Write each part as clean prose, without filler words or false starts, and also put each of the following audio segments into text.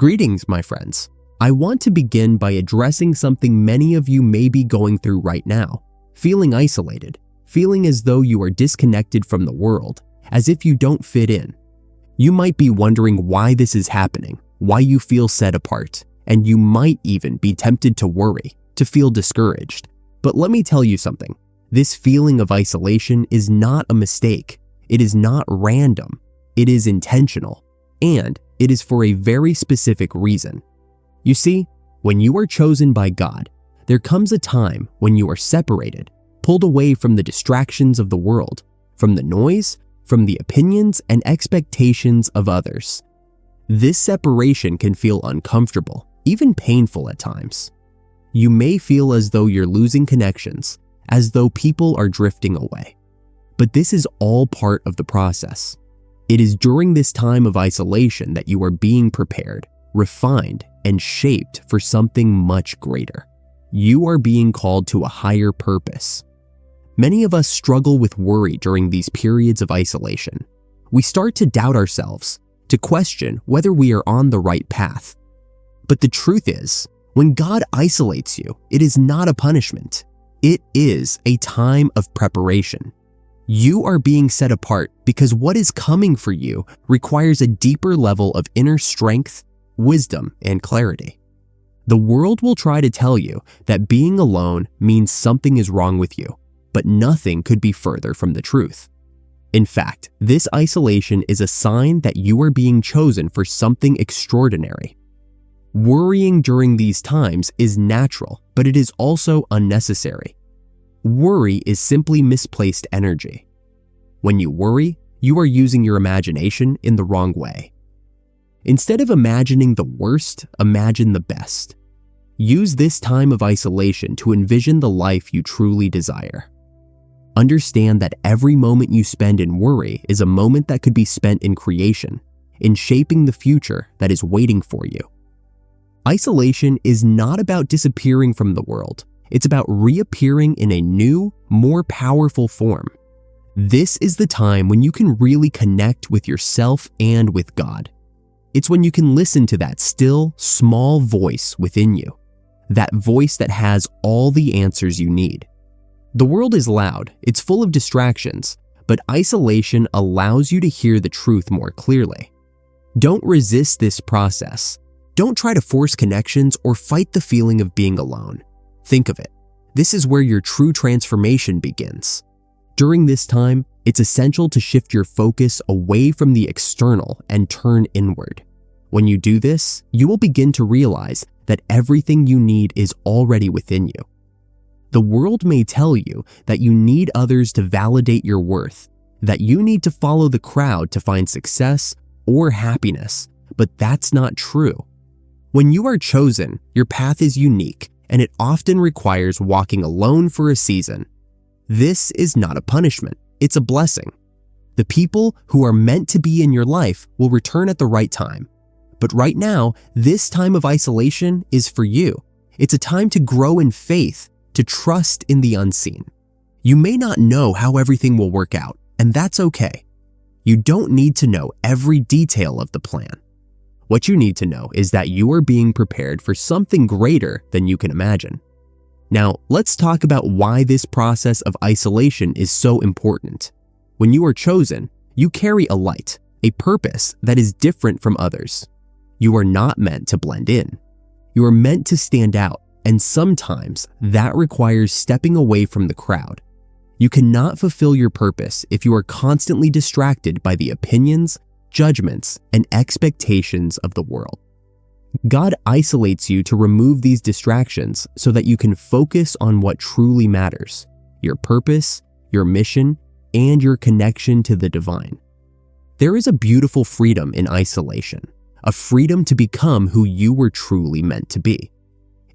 Greetings, my friends. I want to begin by addressing something many of you may be going through right now. Feeling isolated, feeling as though you are disconnected from the world, as if you don't fit in. You might be wondering why this is happening, why you feel set apart, and you might even be tempted to worry, to feel discouraged. But let me tell you something. This feeling of isolation is not a mistake. It is not random. It is intentional. And it is for a very specific reason. You see, when you are chosen by God, there comes a time when you are separated, pulled away from the distractions of the world, from the noise, from the opinions and expectations of others. This separation can feel uncomfortable, even painful at times. You may feel as though you're losing connections, as though people are drifting away. But this is all part of the process. It is during this time of isolation that you are being prepared, refined, and shaped for something much greater. You are being called to a higher purpose. Many of us struggle with worry during these periods of isolation. We start to doubt ourselves, to question whether we are on the right path. But the truth is, when God isolates you, it is not a punishment. It is a time of preparation. You are being set apart because what is coming for you requires a deeper level of inner strength, wisdom, and clarity. The world will try to tell you that being alone means something is wrong with you, but nothing could be further from the truth. In fact, this isolation is a sign that you are being chosen for something extraordinary. Worrying during these times is natural, but it is also unnecessary. Worry is simply misplaced energy. When you worry, you are using your imagination in the wrong way. Instead of imagining the worst, imagine the best. Use this time of isolation to envision the life you truly desire. Understand that every moment you spend in worry is a moment that could be spent in creation, in shaping the future that is waiting for you. Isolation is not about disappearing from the world. It's about reappearing in a new, more powerful form. This is the time when you can really connect with yourself and with God. It's when you can listen to that still, small voice within you, that voice that has all the answers you need. The world is loud, it's full of distractions, but isolation allows you to hear the truth more clearly. Don't resist this process. Don't try to force connections or fight the feeling of being alone. Think of it. This is where your true transformation begins. During this time, it's essential to shift your focus away from the external and turn inward. When you do this, you will begin to realize that everything you need is already within you. The world may tell you that you need others to validate your worth, that you need to follow the crowd to find success or happiness, but that's not true. When you are chosen, your path is unique, and it often requires walking alone for a season. This is not a punishment, it's a blessing. The people who are meant to be in your life will return at the right time. But right now, this time of isolation is for you. It's a time to grow in faith, to trust in the unseen. You may not know how everything will work out, and that's okay. You don't need to know every detail of the plan. What you need to know is that you are being prepared for something greater than you can imagine. Now, let's talk about why this process of isolation is so important. When you are chosen, you carry a light, a purpose that is different from others. You are not meant to blend in. You are meant to stand out, and sometimes that requires stepping away from the crowd. You cannot fulfill your purpose if you are constantly distracted by the opinions, judgments, and expectations of the world. God isolates you to remove these distractions so that you can focus on what truly matters: your purpose, your mission, and your connection to the divine. There is a beautiful freedom in isolation, a freedom to become who you were truly meant to be.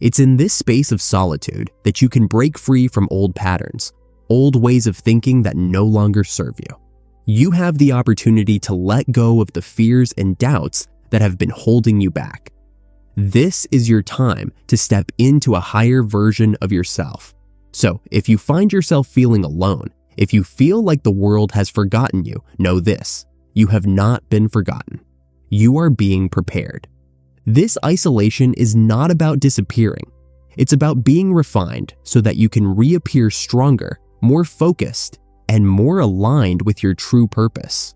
It's in this space of solitude that you can break free from old patterns, old ways of thinking that no longer serve you. You have the opportunity to let go of the fears and doubts that have been holding you back. This is your time to step into a higher version of yourself. So, if you find yourself feeling alone, if you feel like the world has forgotten you, know this: you have not been forgotten. You are being prepared. This isolation is not about disappearing. It's about being refined so that you can reappear stronger, more focused, and more aligned with your true purpose.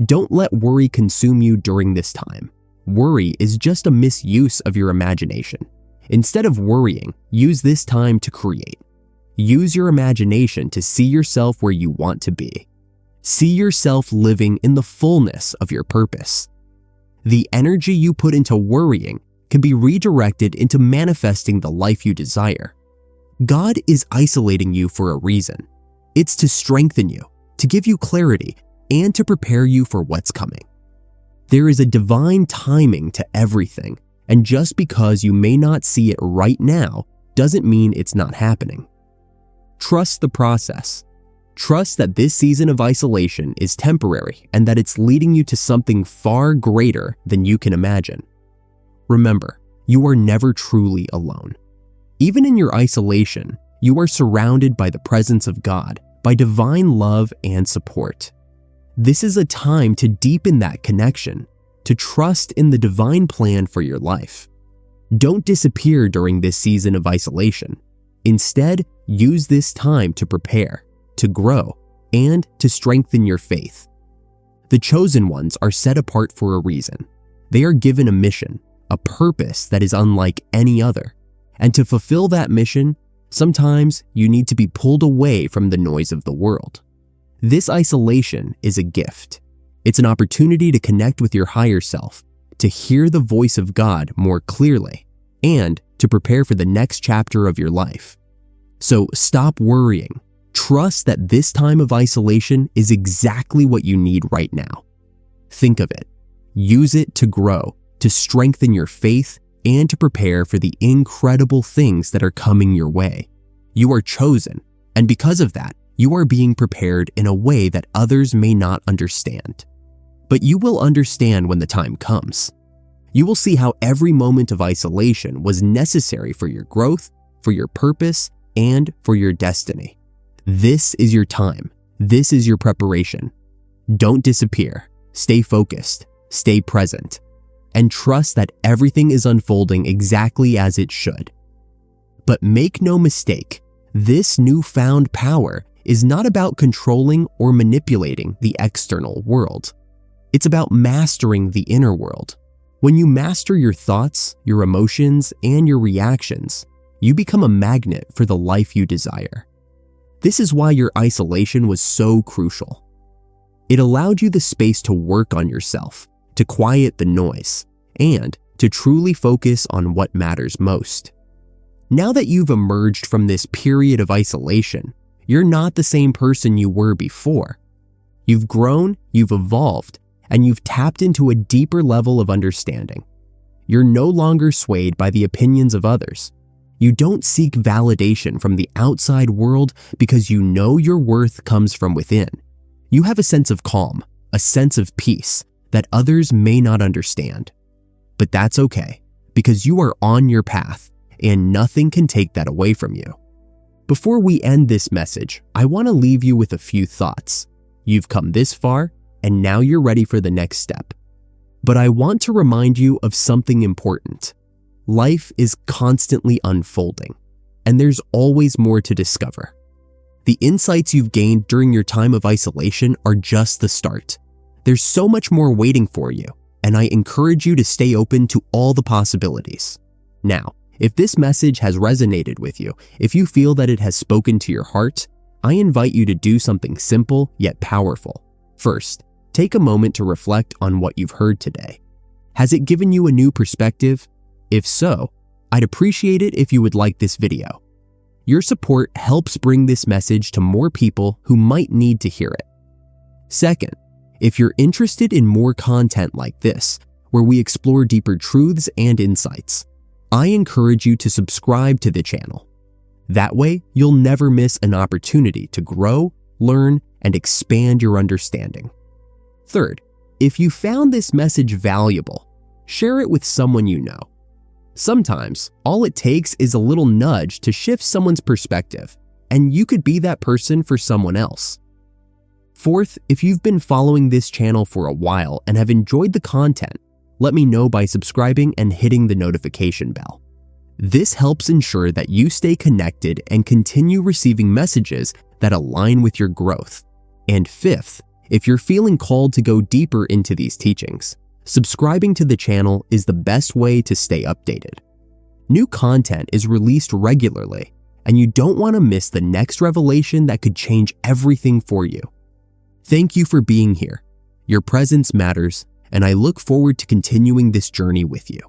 Don't let worry consume you during this time. Worry is just a misuse of your imagination. Instead of worrying, use this time to create. Use your imagination to see yourself where you want to be. See yourself living in the fullness of your purpose. The energy you put into worrying can be redirected into manifesting the life you desire. God is isolating you for a reason. It's to strengthen you, to give you clarity, and to prepare you for what's coming. There is a divine timing to everything, and just because you may not see it right now doesn't mean it's not happening. Trust the process. Trust that this season of isolation is temporary and that it's leading you to something far greater than you can imagine. Remember, you are never truly alone. Even in your isolation, you are surrounded by the presence of God, by divine love and support. This is a time to deepen that connection, to trust in the divine plan for your life. Don't disappear during this season of isolation. Instead, use this time to prepare, to grow, and to strengthen your faith. The chosen ones are set apart for a reason. They are given a mission, a purpose that is unlike any other. And to fulfill that mission, sometimes you need to be pulled away from the noise of the world. This isolation is a gift. It's an opportunity to connect with your higher self, to hear the voice of God more clearly, and to prepare for the next chapter of your life. So stop worrying. Trust that this time of isolation is exactly what you need right now. Think of it. Use it to grow, to strengthen your faith, and to prepare for the incredible things that are coming your way. You are chosen, and because of that, you are being prepared in a way that others may not understand. But you will understand when the time comes. You will see how every moment of isolation was necessary for your growth, for your purpose, and for your destiny. This is your time. This is your preparation. Don't disappear. Stay focused. Stay present. And trust that everything is unfolding exactly as it should. But make no mistake, this newfound power is not about controlling or manipulating the external world. It's about mastering the inner world. When you master your thoughts, your emotions, and your reactions, you become a magnet for the life you desire. This is why your isolation was so crucial. It allowed you the space to work on yourself, to quiet the noise, and to truly focus on what matters most. Now that you've emerged from this period of isolation, you're not the same person you were before. You've grown, you've evolved, and you've tapped into a deeper level of understanding. You're no longer swayed by the opinions of others. You don't seek validation from the outside world because you know your worth comes from within. You have a sense of calm, a sense of peace that others may not understand. But that's okay, because you are on your path, and nothing can take that away from you. Before we end this message, I want to leave you with a few thoughts. You've come this far, and now you're ready for the next step. But I want to remind you of something important. Life is constantly unfolding, and there's always more to discover. The insights you've gained during your time of isolation are just the start. There's so much more waiting for you, and I encourage you to stay open to all the possibilities. Now, if this message has resonated with you, if you feel that it has spoken to your heart, I invite you to do something simple yet powerful. First, take a moment to reflect on what you've heard today. Has it given you a new perspective? If so, I'd appreciate it if you would like this video. Your support helps bring this message to more people who might need to hear it. Second, if you're interested in more content like this, where we explore deeper truths and insights, I encourage you to subscribe to the channel. That way, you'll never miss an opportunity to grow, learn, and expand your understanding. Third, if you found this message valuable, share it with someone you know. Sometimes, all it takes is a little nudge to shift someone's perspective, and you could be that person for someone else. Fourth, if you've been following this channel for a while and have enjoyed the content, let me know by subscribing and hitting the notification bell. This helps ensure that you stay connected and continue receiving messages that align with your growth. And fifth, if you're feeling called to go deeper into these teachings, subscribing to the channel is the best way to stay updated. New content is released regularly, and you don't want to miss the next revelation that could change everything for you. Thank you for being here. Your presence matters, and I look forward to continuing this journey with you.